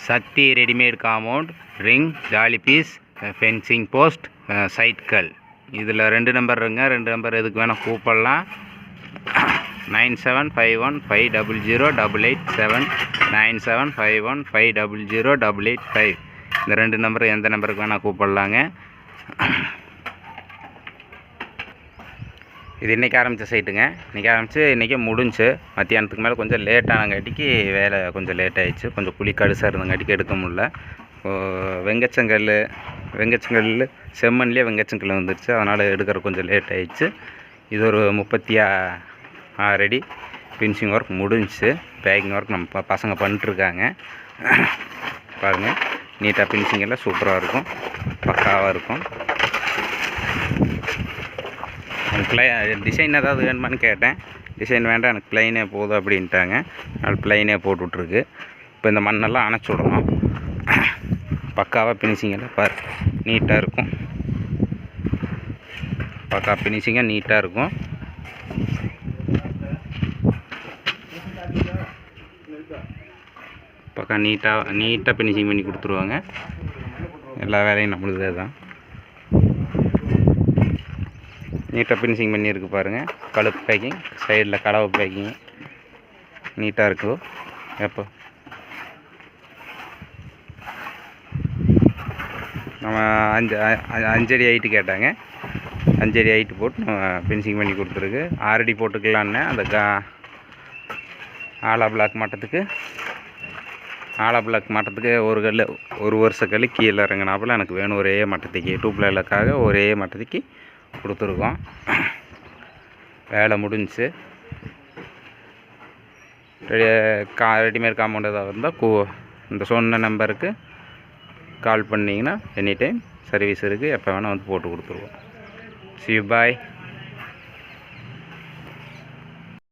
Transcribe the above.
சக்தி readymade compound, ring, ஜாலி piece, fencing post, சைட்கள். இதில் 2 நம்பர் இருக்குங்க. 2 நம்பர் எதுக்கு வேணால் கூப்பிடலாம். 9751500887 9751500885. இந்த 2 நம்பர் எந்த நம்பருக்கு வேணால் கூப்பிடலாங்க. இது இன்றைக்கி ஆரம்பித்த சைட்டுங்க. இன்றைக்கி ஆரம்பித்து இன்றைக்கி முடிஞ்சு. மத்தியானத்துக்கு மேலே கொஞ்சம் லேட்டானங்காட்டிக்கு வேலை கொஞ்சம் லேட் ஆகிடுச்சு. கொஞ்சம் குழி கடுசாக இருந்தங்காட்டிக்கு எடுக்க முடில. வெங்கச்சங்கல் செம்மண்லேயே வெங்கச்சங்கல் வந்துருச்சு. அதனால் எடுக்கிற கொஞ்சம் லேட் ஆகிடுச்சு. இது ஒரு 36 அடி ஃபினிஷிங் ஒர்க் முடிஞ்சிச்சு. பேக்கிங் ஒர்க் நம்ம பசங்க பண்ணிட்டுருக்காங்க. பாருங்கள், நீட்டாக ஃபினிஷிங் எல்லாம் சூப்பராக இருக்கும், பக்காவாக இருக்கும். டிசைன் ஏதாவது வேணுமான்னு கேட்டேன். டிசைன் வேண்டாம், எனக்கு ப்ளைனே போதும் அப்படின்ட்டாங்க. அதனால் ப்ளைனே போட்டு விட்ருக்கு. இப்போ இந்த மண்ணெல்லாம் அணைச்சி விடணும். பக்காவாக ஃபினிஷிங் எல்லாம் பாரு நீட்டாக இருக்கும். பக்கா ஃபினிஷிங்காக நீட்டாக இருக்கும். பக்கா நீட்டாக ஃபினிஷிங் பண்ணி கொடுத்துருவாங்க. எல்லா வேலையும் நம்மளுதே தான். நீட்டாக ஃபினிஷிங் பண்ணியிருக்கு பாருங்கள். கழுப்பு பேக்கிங், சைடில் கலவை பேக்கிங் நீட்டாக இருக்கும். எப்போ நம்ம 5 அடி ஹைட்டு கேட்டாங்க. 5 அடி ஹைட்டு போட்டு நம்ம ஃபினிஷிங் பண்ணி கொடுத்துருக்கு. 6 அடி போட்டுக்கலான்னு அந்த ஆலா பிளாக் மட்டத்துக்கு ஒரு வருஷ கல் கீழே இறங்கினாப்புல எனக்கு வேணும். ஒரே மட்டத்துக்கு டூப்லக்காக ஒரே மட்டத்துக்கு கொடுத்துருக்கோம். வேலை முடிஞ்சிச்சு. ரெடிமேட் காம்பவுண்ட் ஏதாவது இருந்தால் இந்த சொன்ன நம்பருக்கு கால் பண்ணிங்கன்னா எனி டைம் சர்வீஸ் இருக்குது. எப்போ வேணால் வந்து போட்டு கொடுத்துருவோம். See you, bye.